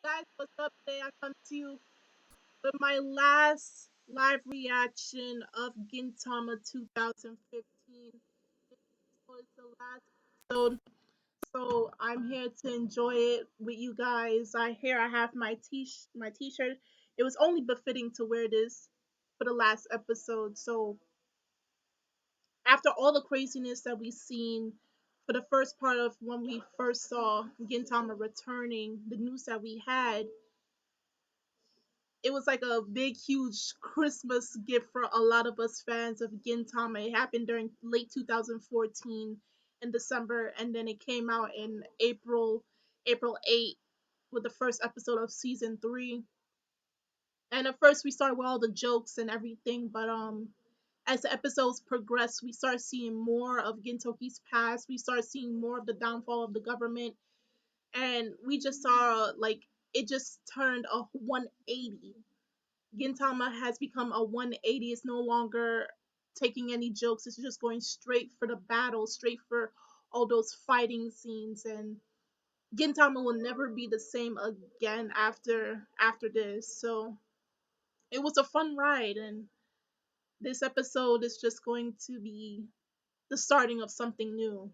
Guys, what's up? Today I come to you with my last live reaction of Gintama 2015. So it's the last episode, so I'm here to enjoy it with you guys. I have my t-shirt. It was only befitting to wear this for the last episode. So after all the craziness that we've seen for the first part of when we first saw Gintama returning, the news that we had, it was like a big, huge Christmas gift for a lot of us fans of Gintama. It happened during late 2014 in December, and then it came out in April 8th, with the first episode of season 3. And at first, we started with all the jokes and everything, but as the episodes progress, we start seeing more of Gintoki's past. We start seeing more of the downfall of the government, and we just saw like it just turned a 180. Gintama has become a 180. It's no longer taking any jokes. It's just going straight for the battle, straight for all those fighting scenes. And Gintama will never be the same again after this. So it was a fun ride, and this episode is just going to be the starting of something new.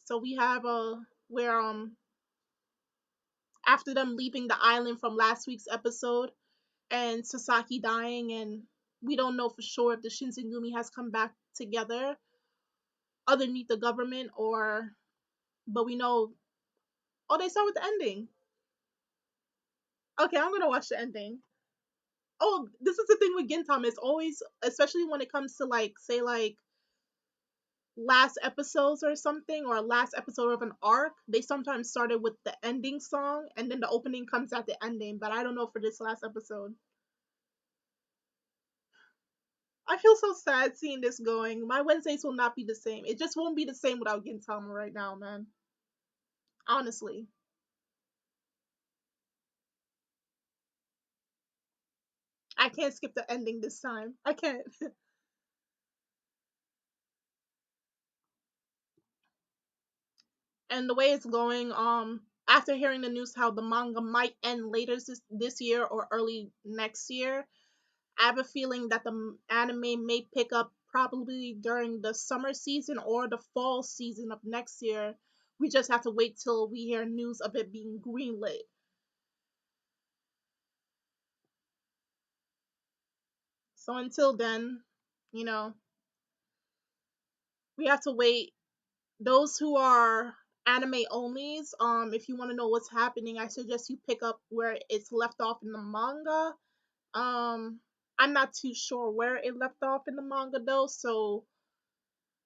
So we have where after them leaving the island from last week's episode, and Sasaki dying, and we don't know for sure if the Shinsengumi has come back together underneath the government, or but we know. Oh, they start with the ending. Okay, I'm gonna watch the ending. Oh, this is the thing with Gintama. It's always, especially when it comes to like say like last episodes or something, or last episode of an arc, they sometimes started with the ending song and then the opening comes at the ending. But I don't know for this last episode. I feel so sad seeing this going. My Wednesdays will not be the same. It just won't be the same without Gintama right now, man. Honestly. I can't skip the ending this time. I can't. And the way it's going, after hearing the news how the manga might end later this year or early next year, I have a feeling that the anime may pick up probably during the summer season or the fall season of next year. We just have to wait till we hear news of it being greenlit. So until then, you know, we have to wait. Those who are anime onlys, if you want to know what's happening, I suggest you pick up where it's left off in the manga. I'm not too sure where it left off in the manga though, so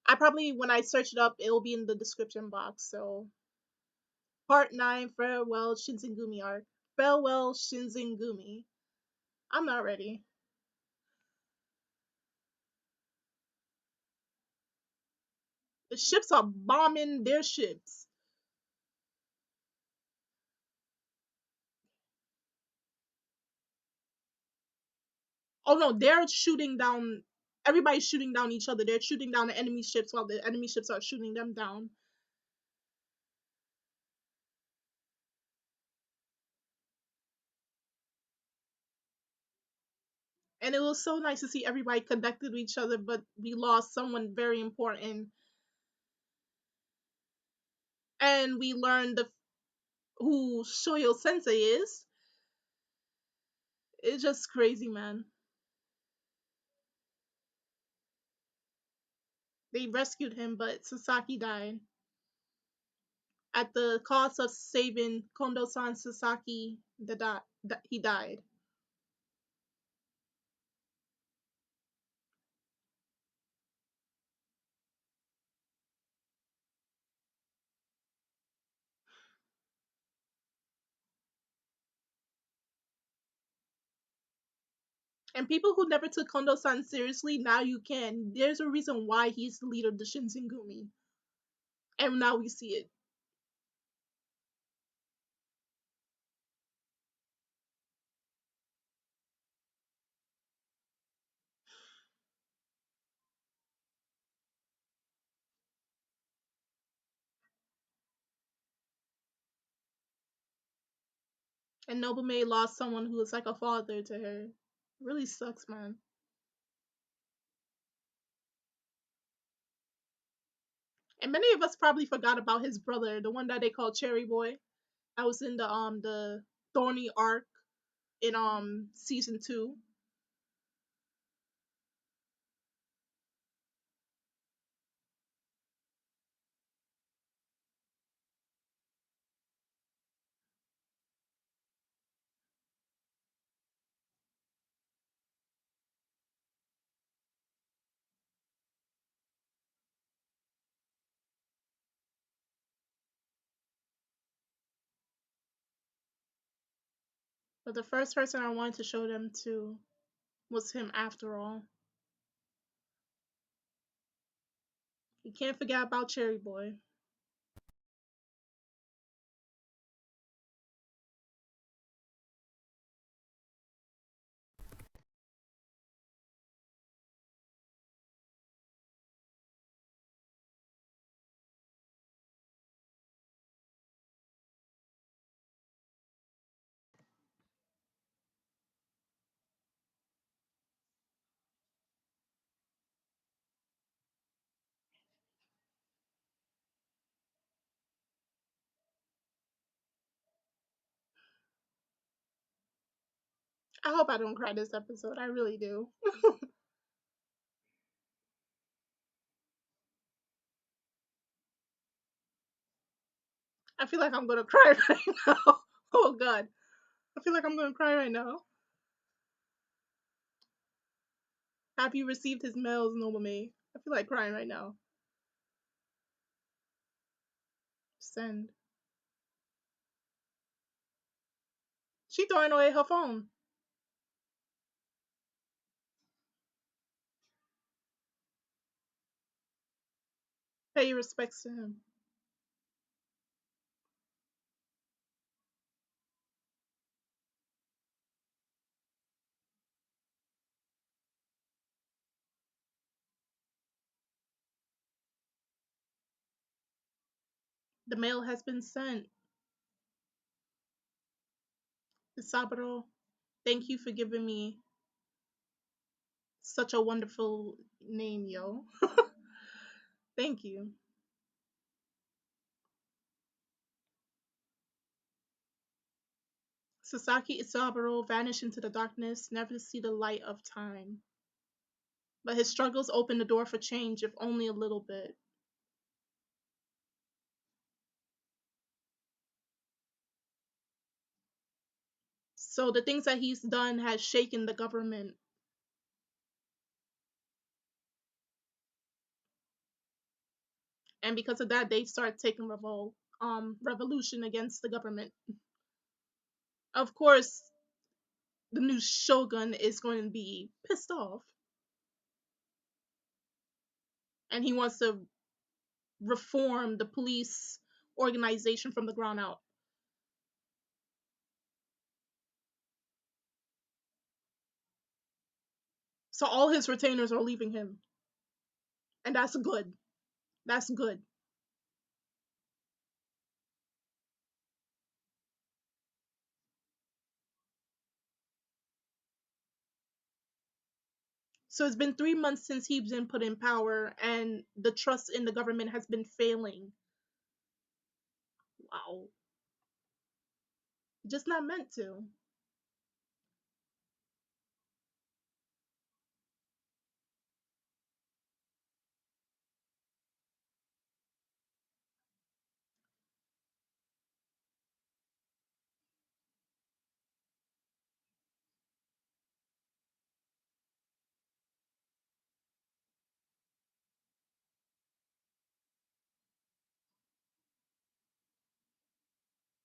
I probably when I search it up, it'll be in the description box. So part 9, farewell Shinsengumi arc. Farewell Shinsengumi. I'm not ready. The ships are bombing their ships. Oh no, they're shooting down. Everybody's shooting down each other. They're shooting down the enemy ships while the enemy ships are shooting them down. And it was so nice to see everybody connected to each other, but we lost someone very important. And we learned who Shoyo Sensei is. It's just crazy, man. They rescued him, but Sasaki died at the cost of saving Kondo-san. Sasaki. He died. And people who never took Kondo-san seriously, now you can. There's a reason why he's the leader of the Shinsengumi, and now we see it. And Nobume lost someone who was like a father to her. It really sucks, man. And many of us probably forgot about his brother, the one that they called Cherry Boy. I was in the thorny arc in season 2. But the first person I wanted to show them to was him after all. You can't forget about Cherry Boy. I hope I don't cry this episode. I really do. I feel like I'm gonna cry right now. Oh god. I feel like I'm gonna cry right now. Have you received his mails, Nomame? I feel like crying right now. Send. She throwing away her phone. Pay your respects to him. The mail has been sent. Saburo, thank you for giving me such a wonderful name, yo. Thank you. Sasaki Isaburo vanished into the darkness, never to see the light of time. But his struggles opened the door for change, if only a little bit. So the things that he's done has shaken the government. And because of that, they start taking revolution against the government. Of course, the new shogun is going to be pissed off. And he wants to reform the police organization from the ground out. So all his retainers are leaving him. And that's good. That's good. So it's been 3 months since he's been put in power, and the trust in the government has been failing. Wow. Just not meant to.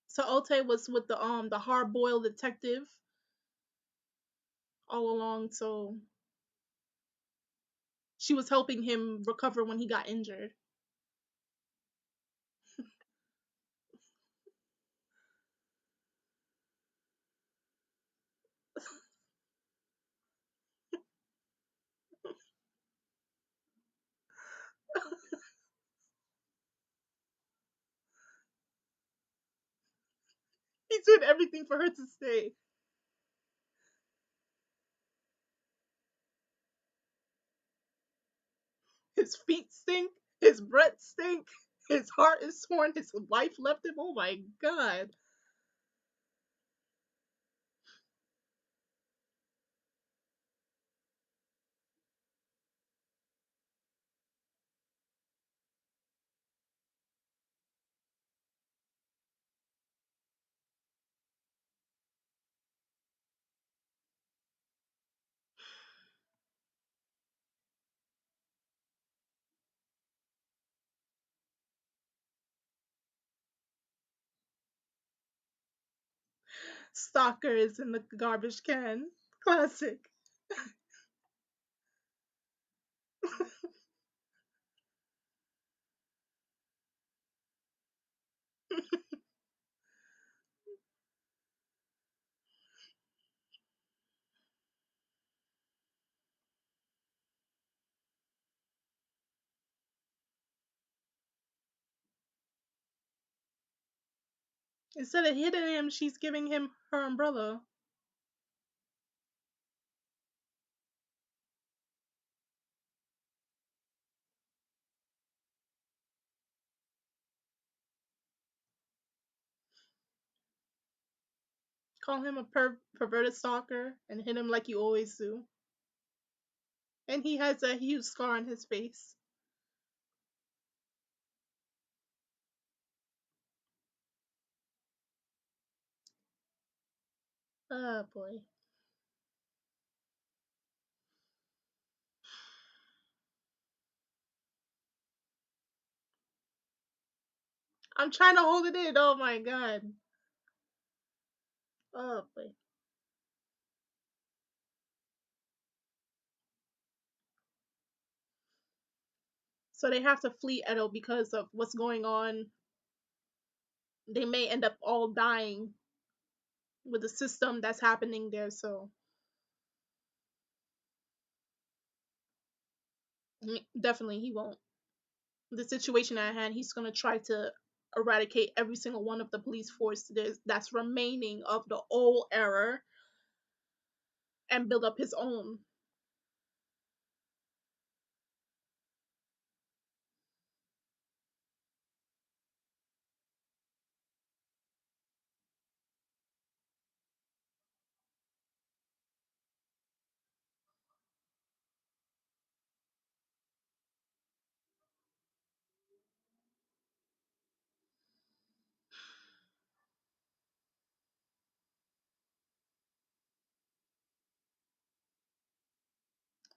So Ote was with the hard boiled detective all along, so she was helping him recover when he got injured. He's doing everything for her to stay. His feet stink. His breath stink. His heart is torn. His wife left him. Oh my god. Stalker is in the garbage can. Classic. Instead of hitting him, she's giving him her umbrella. Call him a perverted stalker and hit him like you always do. And he has a huge scar on his face. Oh boy. I'm trying to hold it in. Oh my god. Oh boy. So they have to flee Edo because of what's going on. They may end up all dying with the system that's happening there. So definitely he won't. The situation at hand, he's gonna try to eradicate every single one of the police force that's remaining of the old era and build up his own.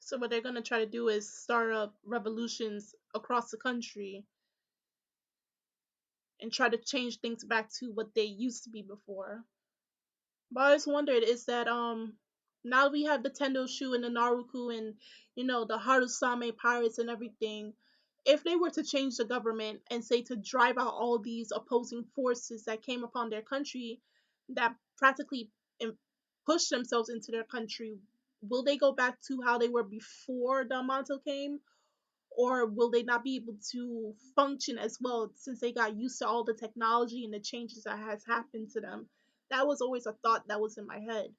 So what they're gonna try to do is start up revolutions across the country and try to change things back to what they used to be before. But I always wondered is that now we have the Tendo Shu and the Naruku and the Harusame pirates and everything. If they were to change the government and say to drive out all these opposing forces that came upon their country that practically pushed themselves into their country, will they go back to how they were before the Yamato came? Or will they not be able to function as well since they got used to all the technology and the changes that has happened to them? That was always a thought that was in my head.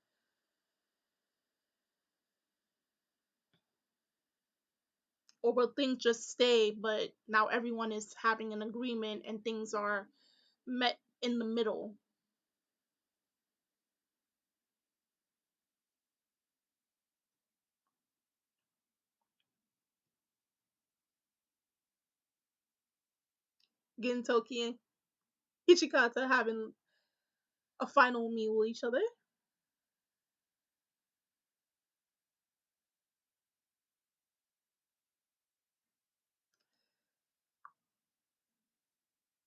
Or will things just stay, but now everyone is having an agreement and things are met in the middle? Gintoki and Hichikata having a final meal with each other.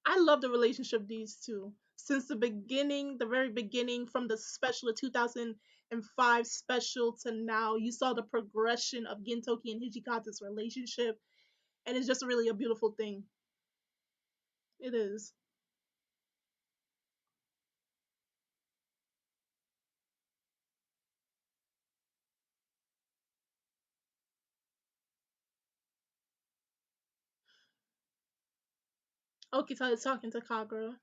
I love the relationship of these two. Since the beginning, the very beginning, from the special, the 2005 special to now, you saw the progression of Gintoki and Hijikata's relationship, and it's just really a beautiful thing. It is. Okita is talking to Kagura.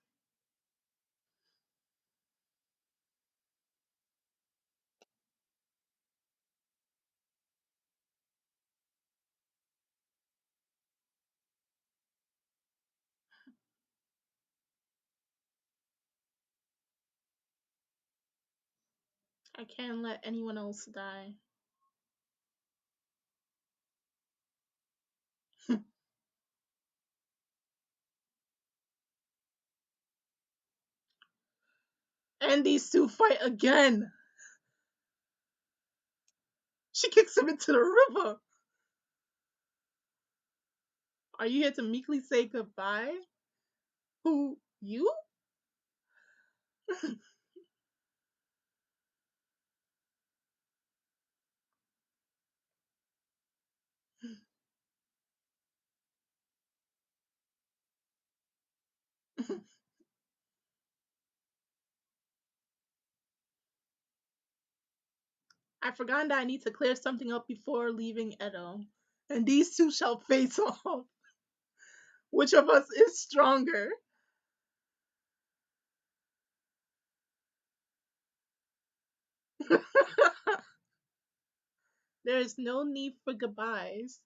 I can't let anyone else die. And these two fight again. She kicks him into the river. Are you here to meekly say goodbye? Who, you? I've forgotten that I need to clear something up before leaving Edo. And these two shall face off. Which of us is stronger? There is no need for goodbyes.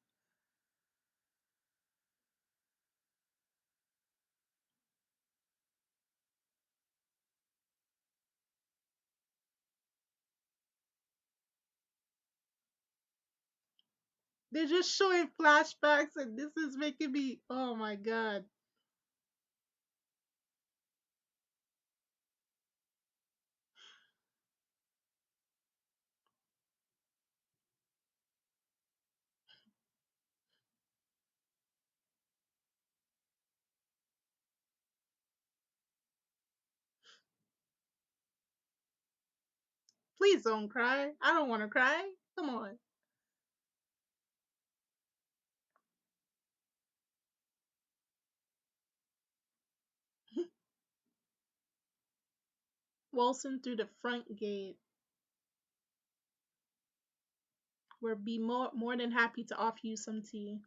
They're just showing flashbacks, and this is making me. Oh my god. Please don't cry. I don't want to cry. Come on. Waltzing through the front gate. We'll be more than happy to offer you some tea.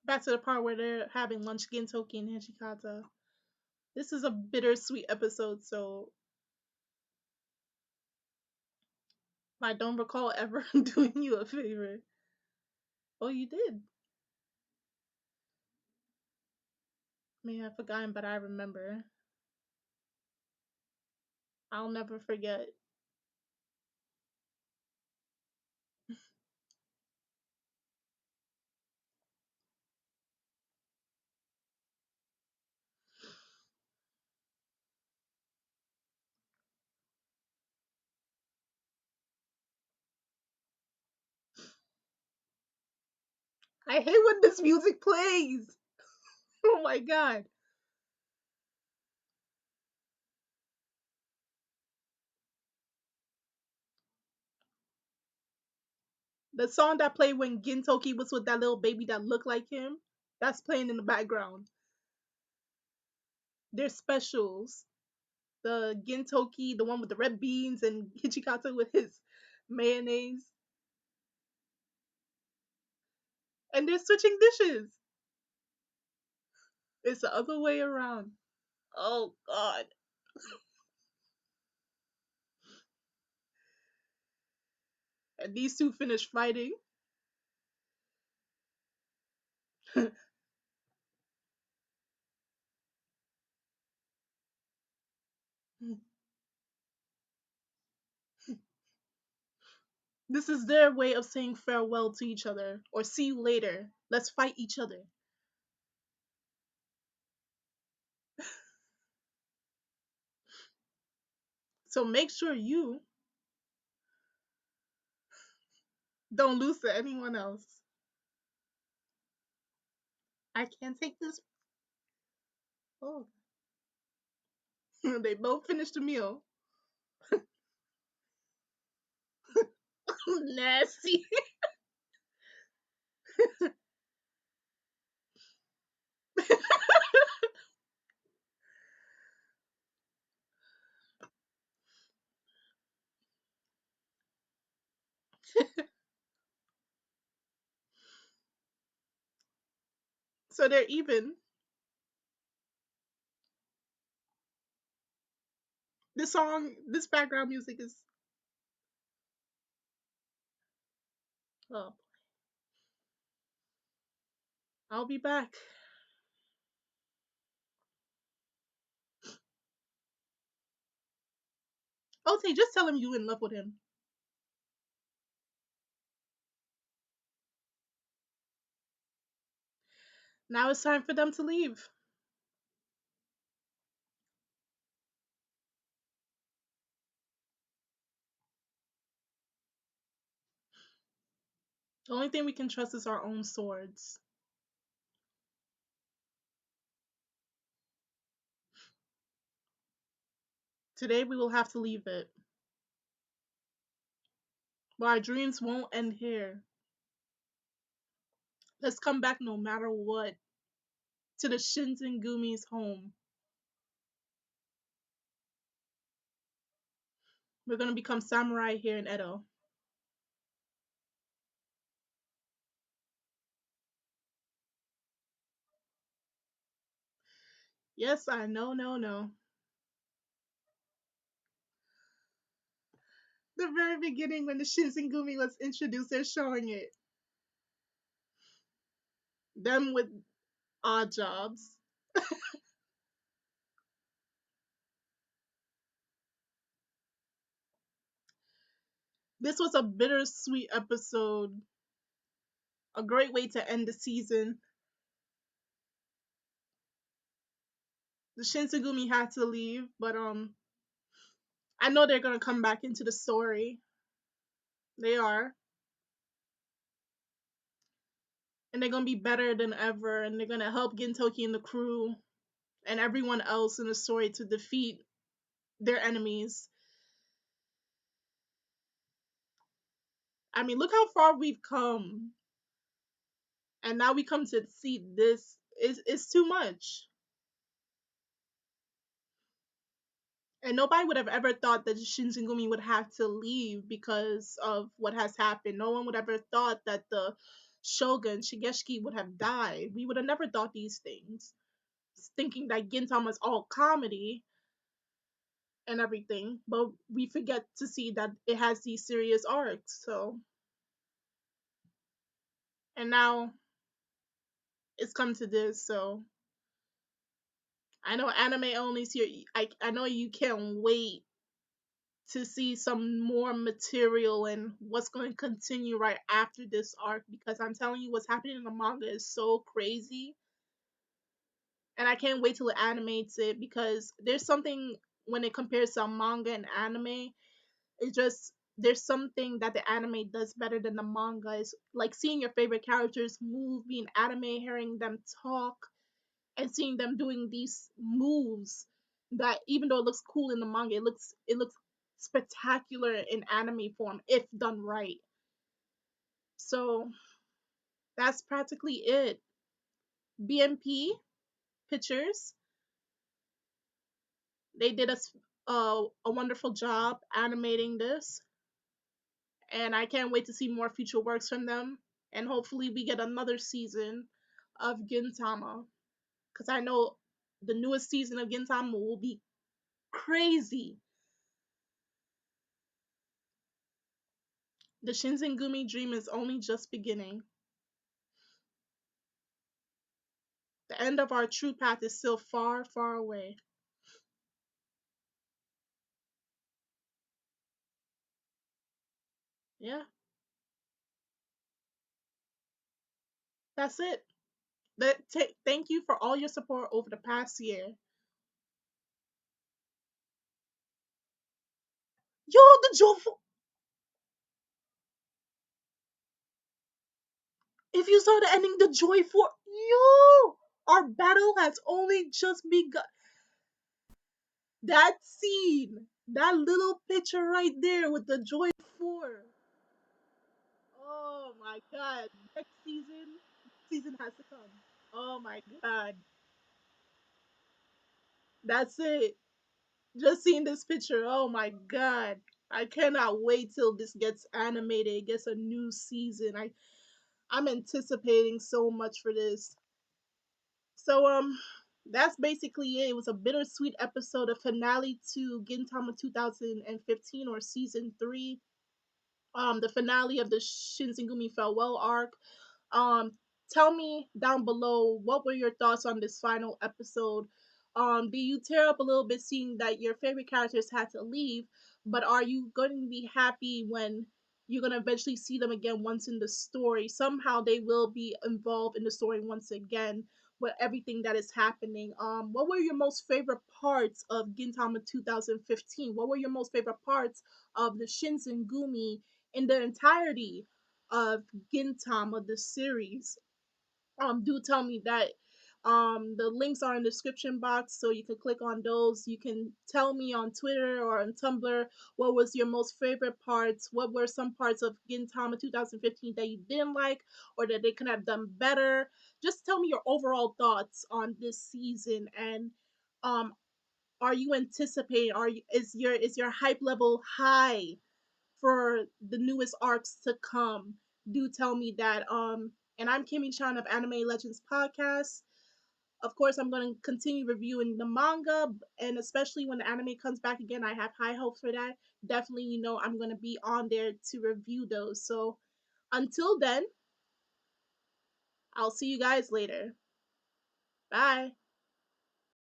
Back to the part where they're having lunch, Gintoki and Hishikata. This is a bittersweet episode, so I don't recall ever doing you a favor. Oh, you did. May have forgotten, but I remember. I'll never forget. I hate when this music plays. Oh my god. The song that played when Gintoki was with that little baby that looked like him, that's playing in the background. They're specials. The Gintoki, the one with the red beans, and Hichikata with his mayonnaise. And they're switching dishes. It's the other way around. Oh god. And these two finish fighting. This is their way of saying farewell to each other or see you later. Let's fight each other. So make sure you don't lose to anyone else. I can't take this. Oh, they both finished the meal. Nasty. So they're even. this background music is. Oh, I'll be back. Okay, just tell him you in love with him. Now it's time for them to leave. The only thing we can trust is our own swords. Today we will have to leave it. But our dreams won't end here. Let's come back no matter what to the Shinsengumi's home. We're gonna become samurai here in Edo. Yes, I know, no, no. The very beginning when the Shinsengumi was introduced, they're showing it. Them with odd jobs. This was a bittersweet episode. A great way to end the season. The Shinsengumi had to leave, but I know they're gonna come back into the story. They are. And they're gonna be better than ever, and they're gonna help Gintoki and the crew and everyone else in the story to defeat their enemies. I mean, look how far we've come, and now we come to see this. Is too much, and nobody would have ever thought that Shinsengumi would have to leave because of what has happened. No one would ever thought that the Shogun Shigeshiki would have died. We would have never thought these things, thinking that Gintama is all comedy and everything, but we forget to see that it has these serious arcs. So, and now it's come to this. So I know anime only. So I know you can't wait to see some more material and what's going to continue right after this arc, because I'm telling you, what's happening in the manga is so crazy, and I can't wait till it animates it, because there's something when it compares to manga and anime. It just, there's something that the anime does better than the manga. Is like seeing your favorite characters move, being anime, hearing them talk, and seeing them doing these moves that, even though it looks cool in the manga, it looks spectacular in anime form if done right. So that's practically it. BMP Pictures, they did a wonderful job animating this, and I can't wait to see more future works from them. And hopefully, we get another season of Gintama, because I know the newest season of Gintama will be crazy. The Shinsengumi dream is only just beginning. The end of our true path is still far, far away. Yeah, that's it. Thank you for all your support over the past year. Yo, the joyful. If you saw the ending, the joyful. Yo, our battle has only just begun. That scene, that little picture right there with the Joy 4. Oh my god. Next season has to come. Oh my god. That's it. Just seeing this picture, oh my god. I cannot wait till this gets animated, gets a new season. I'm anticipating so much for this. So that's basically it. It was a bittersweet episode, a finale to Gintama 2015 or season 3. The finale of the Shinsengumi farewell arc. Um, Tell me down below, what were your thoughts on this final episode? Do you tear up a little bit seeing that your favorite characters had to leave, but are you going to be happy when you're going to eventually see them again once in the story? Somehow they will be involved in the story once again with everything that is happening. What were your most favorite parts of Gintama 2015? What were your most favorite parts of the Shinsengumi in the entirety of Gintama, the series? Do tell me that. The links are in the description box, so you can click on those. You can tell me on Twitter or on Tumblr what was your most favorite parts. What were some parts of Gintama 2015 that you didn't like, or that they could have done better? Just tell me your overall thoughts on this season, and um, are you anticipating? Is your hype level high for the newest arcs to come? Do tell me that. And I'm Kimmy Chan of Anime Legends Podcast. Of course, I'm going to continue reviewing the manga, and especially when the anime comes back again, I have high hopes for that. Definitely, I'm going to be on there to review those. So until then, I'll see you guys later. Bye.